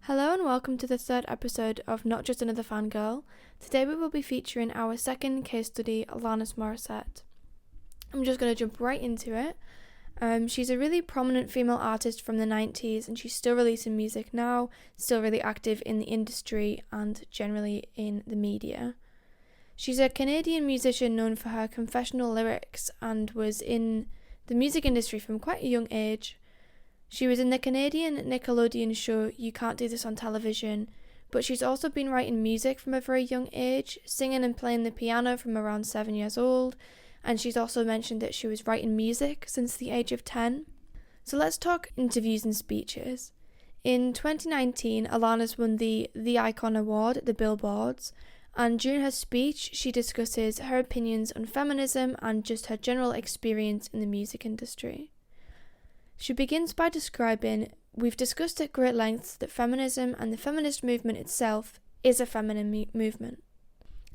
Hello and welcome to the third episode of Not Just Another Fangirl. Today we will be featuring our second case study, Alanis Morissette. I'm just going to jump right into it. She's a really prominent female artist from the 90s and she's still releasing music now, still really active in the industry and generally in the media. She's a Canadian musician known for her confessional lyrics and was in the music industry from quite a young age. She was in the Canadian Nickelodeon show You Can't Do This on Television, but she's also been writing music from a very young age, singing and playing the piano from around 7 years old, and she's also mentioned that she was writing music since the age of 10. So let's talk interviews and speeches. In 2019, Alanis won the Icon Award at the Billboards, and during her speech, she discusses her opinions on feminism and just her general experience in the music industry. She begins by describing, "We've discussed at great lengths that feminism and the feminist movement itself is a feminine movement."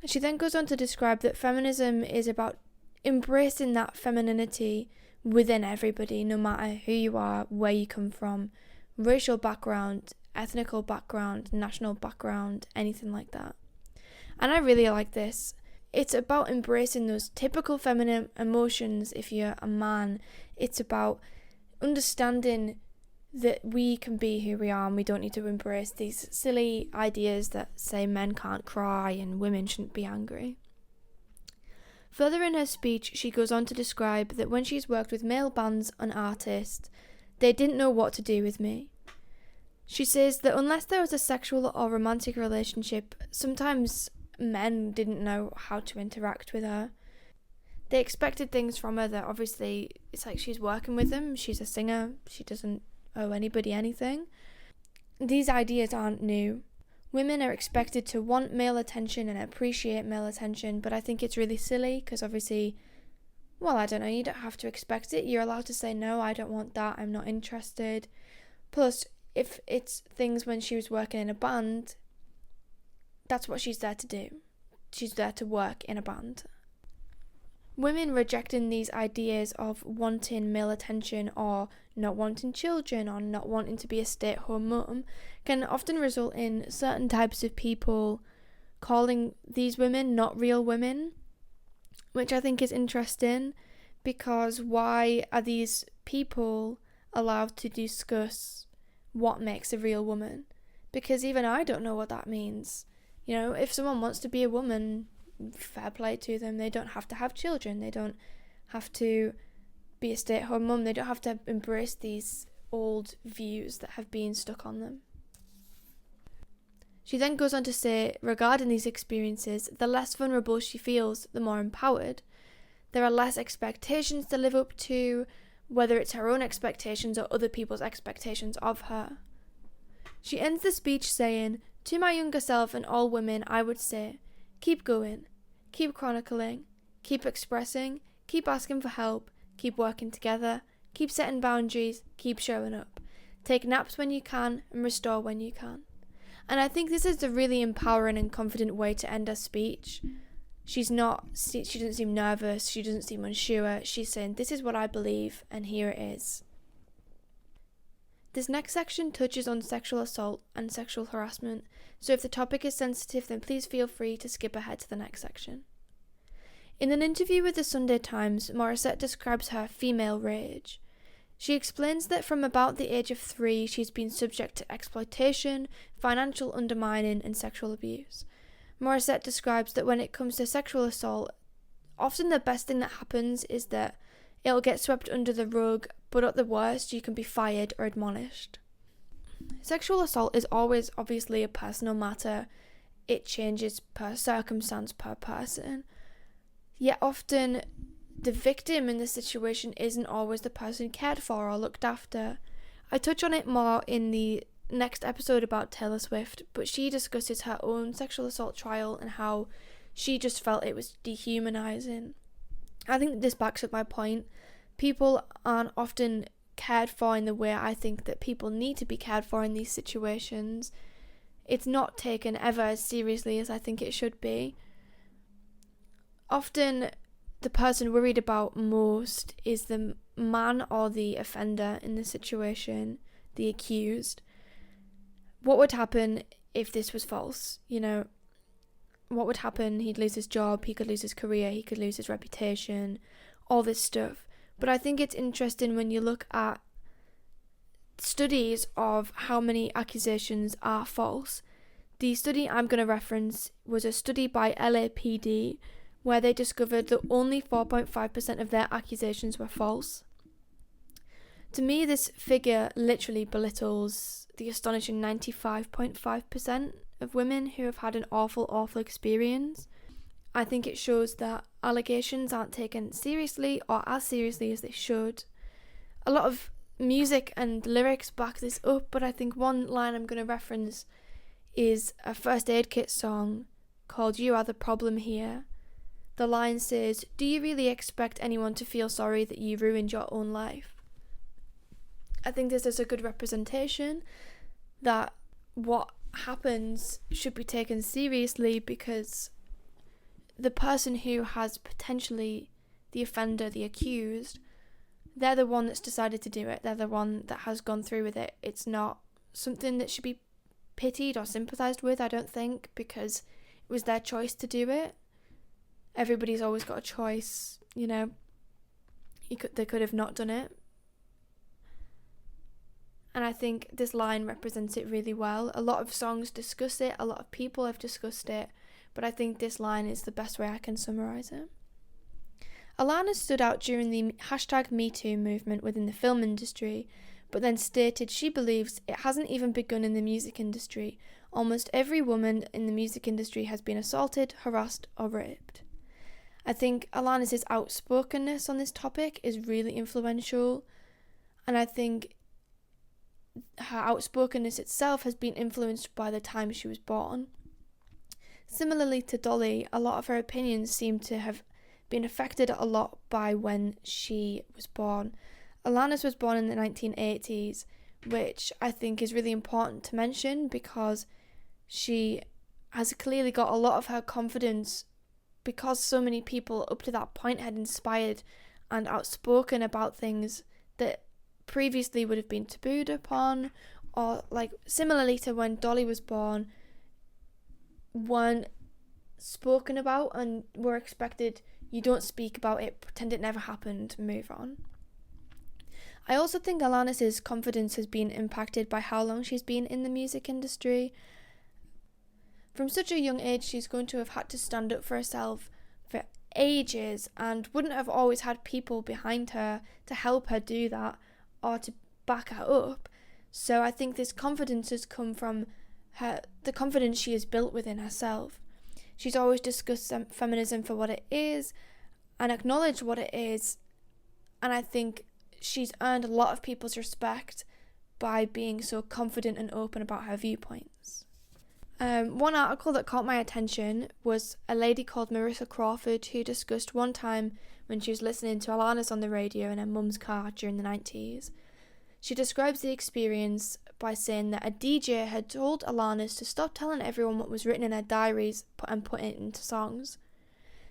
She then goes on to describe that feminism is about embracing that femininity within everybody, no matter who you are, where you come from, racial background, ethnical background, national background, anything like that. And I really like this. It's about embracing those typical feminine emotions if you're a man. It's about understanding that we can be who we are and we don't need to embrace these silly ideas that say men can't cry and women shouldn't be angry. Further in her speech, she goes on to describe that when she's worked with male bands and artists, they didn't know what to do with me. She says that unless there was a sexual or romantic relationship, sometimes men didn't know how to interact with her. They expected things from her that obviously it's like she's working with them, she's a singer, she doesn't owe anybody anything. These ideas aren't new. Women are expected to want male attention and appreciate male attention, but I think it's really silly because obviously, well, I don't know, you don't have to expect it. You're allowed to say, no, I don't want that, I'm not interested. Plus, if it's things when she was working in a band, that's what she's there to do. She's there to work in a band. Women rejecting these ideas of wanting male attention or not wanting children or not wanting to be a stay-at-home mum can often result in certain types of people calling these women not real women, which I think is interesting because why are these people allowed to discuss what makes a real woman? Because even I don't know what that means. You know, if someone wants to be a woman, fair play to them. They don't have to have children. They don't have to be a stay-at-home mum. They don't have to embrace these old views that have been stuck on them. She then goes on to say, regarding these experiences, the less vulnerable she feels, the more empowered. There are less expectations to live up to, whether it's her own expectations or other people's expectations of her. She ends the speech saying, "To my younger self and all women, I would say, keep going, keep chronicling, keep expressing, keep asking for help, keep working together, keep setting boundaries, keep showing up. Take naps when you can and restore when you can." And I think this is a really empowering and confident way to end her speech. She doesn't seem nervous, she doesn't seem unsure. She's saying, this is what I believe and here it is. This next section touches on sexual assault and sexual harassment, so if the topic is sensitive, then please feel free to skip ahead to the next section. In an interview with the Sunday Times, Morissette describes her female rage. She explains that from about the age of 3, she's been subject to exploitation, financial undermining, and sexual abuse. Morissette describes that when it comes to sexual assault, often the best thing that happens is that it'll get swept under the rug, but at the worst, you can be fired or admonished. Sexual assault is always obviously a personal matter. It changes per circumstance, per person. Yet often, the victim in this situation isn't always the person cared for or looked after. I touch on it more in the next episode about Taylor Swift, but she discusses her own sexual assault trial and how she just felt it was dehumanizing. I think that this backs up my point. People aren't often cared for in the way I think that people need to be cared for in these situations. It's not taken ever as seriously as I think it should be. Often the person worried about most is the man or the offender in the situation, the accused. what would happen if this was false? You know, what would happen? He'd lose his job, he could lose his career, he could lose his reputation, all this stuff. But I think it's interesting when you look at studies of how many accusations are false. The study I'm going to reference was a study by LAPD where they discovered that only 4.5% of their accusations were false. To me, this figure literally belittles the astonishing 95.5% of women who have had an awful experience. I think it shows that allegations aren't taken seriously or as seriously as they should. A lot of music and lyrics back this up, but I think one line I'm going to reference is a First Aid Kit song called "You Are the Problem Here." The line says, "Do you really expect anyone to feel sorry that you ruined your own life?" I think this is a good representation that what happens should be taken seriously, because the person who has potentially the offender, the accused, they're the one that's decided to do it. They're the one that has gone through with it. It's not something that should be pitied or sympathised with, I don't think, because it was their choice to do it. Everybody's always got a choice, you know. They could have not done it. And I think this line represents it really well. A lot of songs discuss it, a lot of people have discussed it, but I think this line is the best way I can summarise it. Alanis stood out during the #MeToo movement within the film industry, but then stated she believes it hasn't even begun in the music industry. Almost every woman in the music industry has been assaulted, harassed, or raped. I think Alanis' outspokenness on this topic is really influential, and I think her outspokenness itself has been influenced by the time she was born. Similarly to Dolly, a lot of her opinions seem to have been affected a lot by when she was born. Alanis was born in the 1980s, which I think is really important to mention because she has clearly got a lot of her confidence because so many people up to that point had inspired and outspoken about things that previously would have been tabooed upon, or like similarly to when Dolly was born, weren't spoken about and were expected, you don't speak about it, pretend it never happened, move on. I also think Alanis' confidence has been impacted by how long she's been in the music industry. From such a young age, she's going to have had to stand up for herself for ages and wouldn't have always had people behind her to help her do that or to back her up. So I think this confidence has come from the confidence she has built within herself. She's always discussed feminism for what it is and acknowledged what it is, and I think she's earned a lot of people's respect by being so confident and open about her viewpoints. One article that caught my attention was a lady called Marissa Crawford, who discussed one time when she was listening to Alanis on the radio in her mum's car during the 90s. She describes the experience by saying that a DJ had told Alanis to stop telling everyone what was written in her diaries and put it into songs.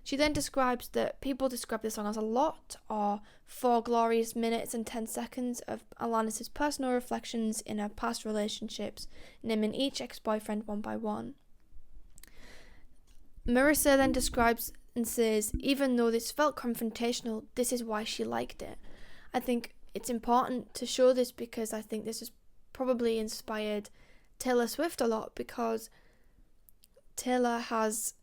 She then describes that people describe the song as a lot, or 4 glorious minutes and 10 seconds of Alanis' personal reflections in her past relationships, naming each ex-boyfriend one by one. Marissa then describes and says, even though this felt confrontational, this is why she liked it. I think it's important to show this because I think this has probably inspired Taylor Swift a lot, because Taylor has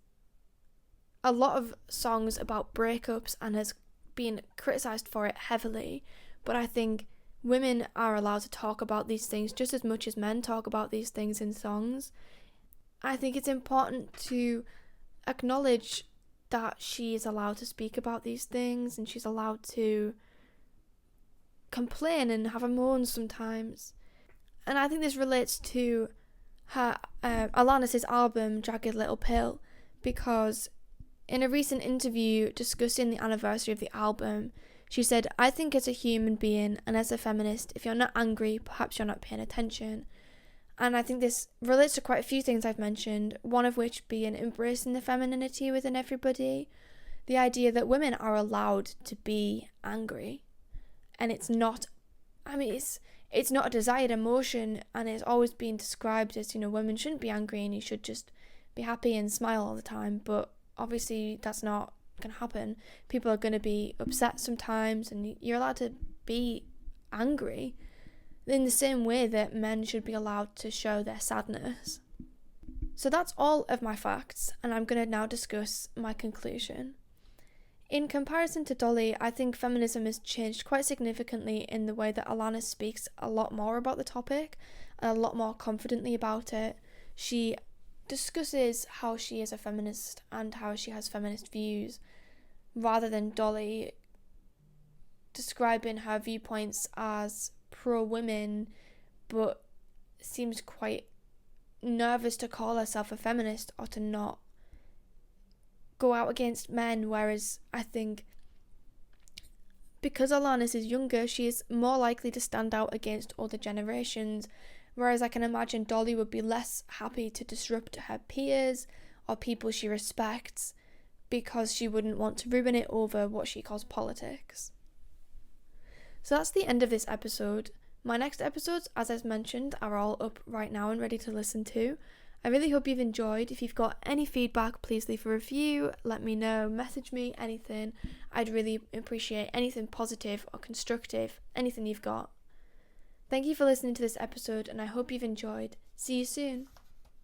a lot of songs about breakups and has been criticised for it heavily, but I think women are allowed to talk about these things just as much as men talk about these things in songs. I think it's important to acknowledge that she is allowed to speak about these things and she's allowed to complain and have a moan sometimes. And I think this relates to her Alanis' album Jagged Little Pill, because in a recent interview discussing the anniversary of the album, she said, I think as a human being and as a feminist, if you're not angry, perhaps you're not paying attention. And I think this relates to quite a few things I've mentioned, one of which being embracing the femininity within everybody, the idea that women are allowed to be angry. And it's not, it's it's not a desired emotion, and it's always being described as, women shouldn't be angry and you should just be happy and smile all the time. But obviously that's not going to happen. People are going to be upset sometimes, and you're allowed to be angry in the same way that men should be allowed to show their sadness. So that's all of my facts, and I'm going to now discuss my conclusion. In comparison to Dolly, I think feminism has changed quite significantly in the way that Alanis speaks a lot more about the topic and a lot more confidently about it. She discusses how she is a feminist and how she has feminist views, rather than Dolly describing her viewpoints as pro-women, but seems quite nervous to call herself a feminist or to not go out against men, whereas I think because Alanis is younger, she is more likely to stand out against other generations, whereas I can imagine Dolly would be less happy to disrupt her peers or people she respects because she wouldn't want to ruin it over what she calls politics. So that's the end of this episode. My next episodes, as I've mentioned, are all up right now and ready to listen to. I really hope you've enjoyed. If you've got any feedback, please leave a review, let me know, message me, anything. I'd really appreciate anything positive or constructive, anything you've got. Thank you for listening to this episode, and I hope you've enjoyed. See you soon.